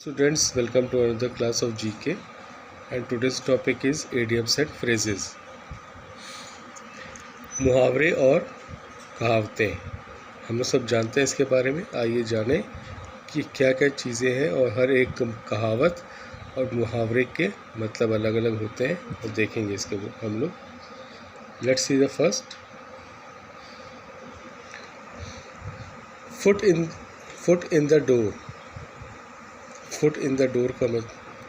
Students, welcome to another class of GK, and today's topic is idioms and phrases. मुहावरे और कहावतें हम लोग सब जानते हैं इसके बारे में। आइए जानें कि क्या क्या चीज़ें हैं और हर एक कहावत और मुहावरे के मतलब अलग अलग होते हैं और देखेंगे इसके हम लोग। Let's see the first. Foot in the door. Foot in the door का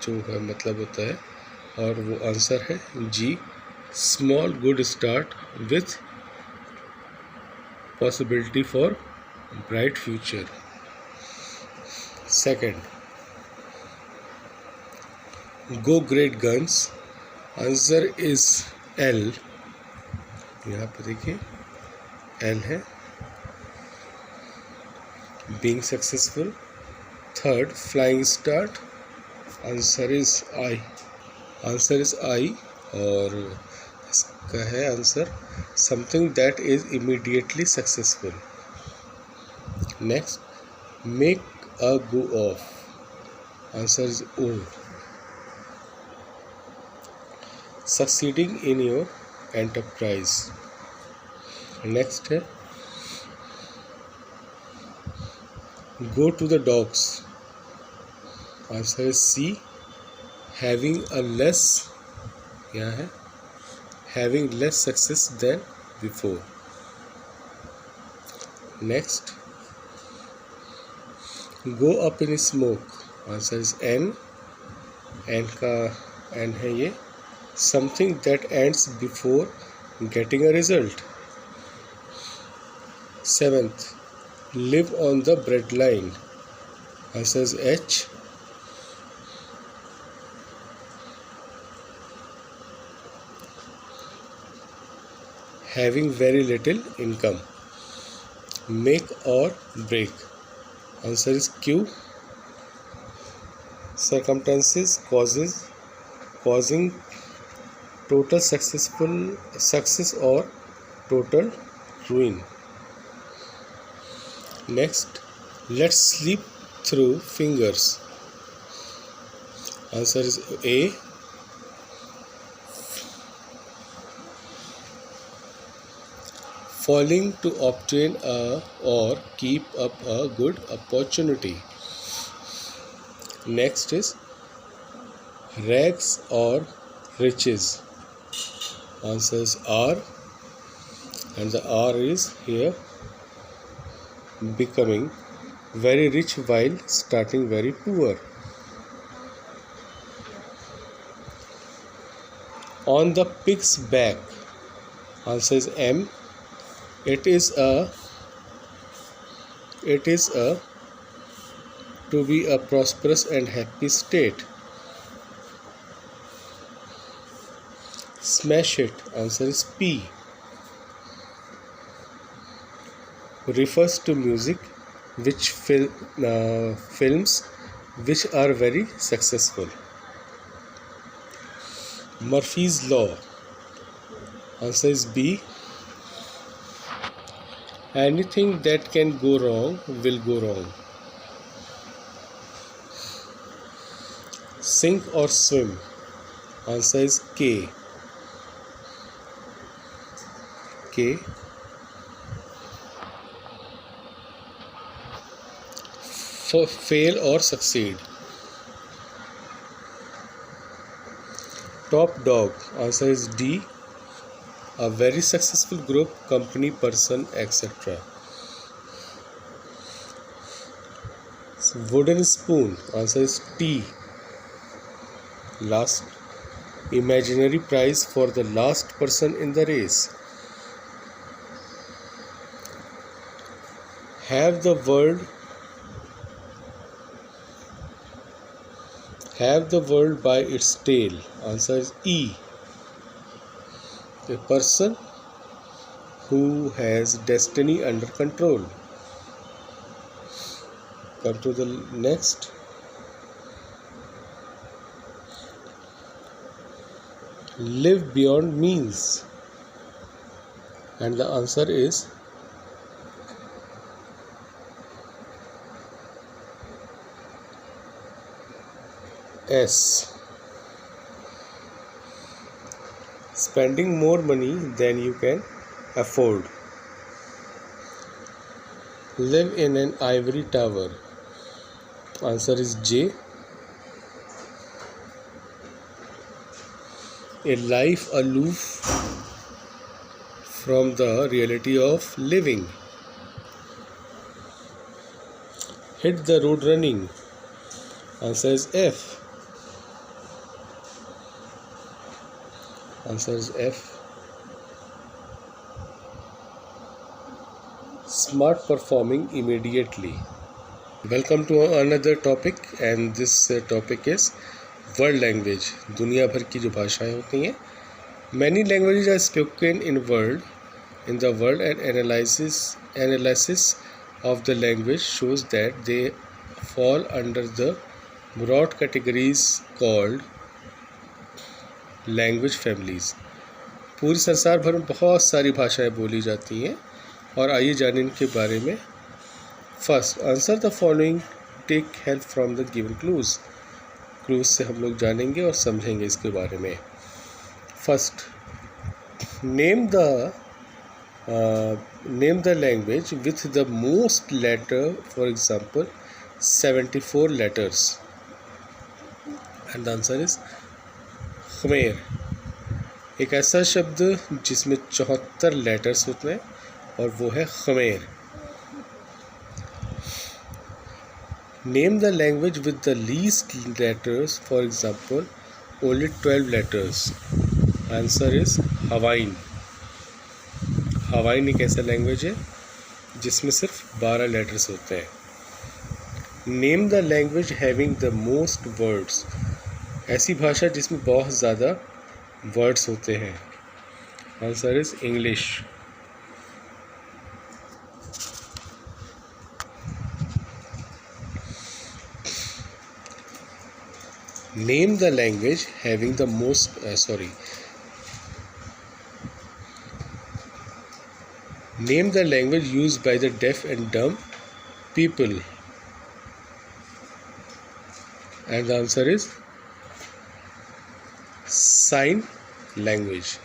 जो है मतलब होता है और वो आंसर है जी। Small good start with possibility for bright future. Second, go great guns. Answer is L. यहाँ पे देखिए एल है। Being successful. Third, flying start. Answer is I. Answer is I और इसका है answer something that is immediately successful. Next, make a go off. Answer is O. Succeeding in your enterprise. Next है go to the dogs. Answer is C. Having a less, क्या है, having less success than before. Next, go up in smoke. Answer is N. N का N है ये। Something that ends before getting a result. Seventh, live on the bread line. Answer is H. Having very little income. Make or break. Answer is Q. Circumstances causing total success or total ruin. Next, let's slip through fingers. Answer is A. Falling to obtain or keep up a good opportunity. Next is rags or riches. Answer is R, and the R is here, becoming very rich while starting very poor. On the pig's back. Answer is M. It is a to be a prosperous and happy state. Smash it. Answer is P. Refers to music which films which are very successful. Murphy's Law. Answer is B. Anything that can go wrong will go wrong. Sink or swim. Answer is K. K. For fail or succeed. Top dog. Answer is D. A very successful group, company, person, etc. Wooden spoon. Answer is T. Last, imaginary prize for the last person in the race. Have the world by its tail. Answer is E. A person who has destiny under control. Come to the next. Live beyond means. And the answer is S. Spending more money than you can afford. Live in an ivory tower. Answer is J. A life aloof from the reality of living. Hit the road running. Answer is F. Answer is F. Smart performing immediately. Welcome to another topic, and this topic is world language. दुनिया भर की जो भाषाएं होती हैं. Many languages are spoken in the world, and analysis of the language shows that they fall under the broad categories called language families. पूरे संसार भर में बहुत सारी भाषाएं बोली जाती हैं, और आइए जानें इनके बारे में. First, answer the following, take help from the given clues. Clues से हम लोग जानेंगे और समझेंगे इसके बारे में. First, name the language with the most letter. For example 74 letters, and the answer is Khmer. एक ऐसा शब्द जिसमें 74 लेटर्स होते हैं, और वो है Khmer. Name the language with the least letters. For example only 12 letters. Answer is Hawaiian. Hawaiian एक ऐसा लैंग्वेज है जिसमें सिर्फ 12 लेटर्स होते हैं. Name the language having the most words. ऐसी भाषा जिसमें बहुत ज़्यादा वर्ड्स होते हैं. Answer is English. Name the language having the most Name the language used by the deaf and dumb people. And the answer is sign language.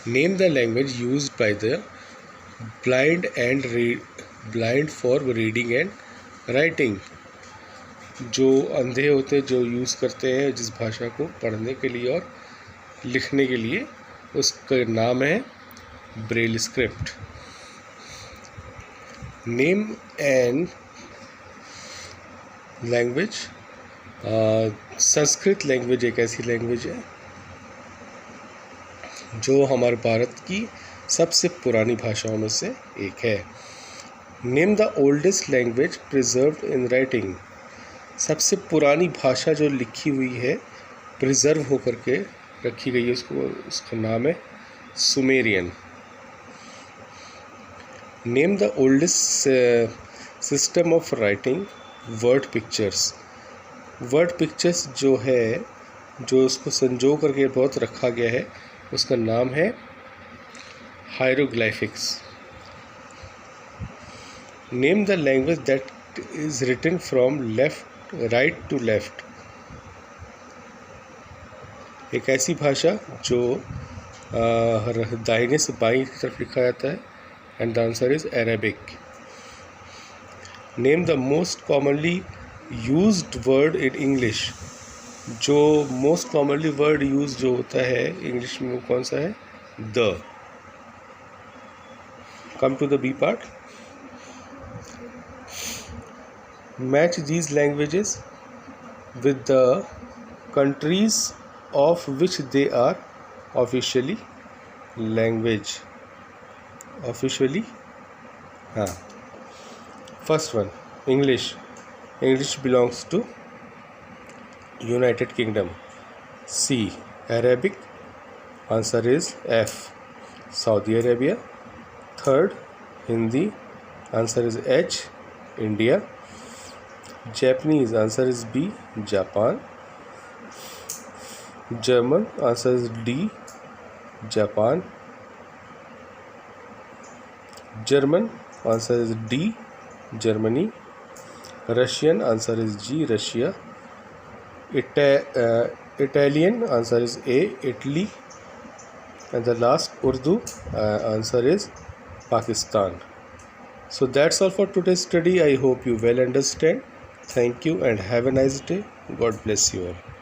Name the language used by the blind for reading and writing. जो अंधे होते हैं, जो use करते हैं जिस भाषा को पढ़ने के लिए और लिखने के लिए, उसका नाम है Braille script. Name an language. Sanskrit language एक ऐसी लैंग्वेज है जो हमारे भारत की सबसे पुरानी भाषाओं में से एक है. Name the oldest language preserved in writing. सबसे पुरानी भाषा जो लिखी हुई है, प्रिजर्व होकर के रखी गई है, उसका नाम है Sumerian. Name the oldest system of writing word pictures. Word pictures जो है, जो उसको संजो करके बहुत रखा गया है, उसका नाम है hieroglyphics. Name the language that is written from right to left. एक ऐसी भाषा जो दाहिने से बाईं की तरफ लिखा जाता है, and the answer is Arabic. Name the most commonly used word in English. जो मोस्ट कॉमनली वर्ड यूज जो होता है इंग्लिश में, वो कौन सा है? The. Come to the B part. Match these languages with the countries of which they are officially language. Officially, First one, English. English belongs to United Kingdom. C. Arabic. Answer is F. Saudi Arabia. Third, Hindi. Answer is H. India. Japanese. Answer is B. Japan. German. Answer is D. Japan. German. Answer is D. Germany. Russian, answer is G, Russia. Italian, answer is A, Italy. And the last, Urdu, answer is Pakistan. So that's all for today's study. I hope you well understand. Thank you and have a nice day. God bless you all.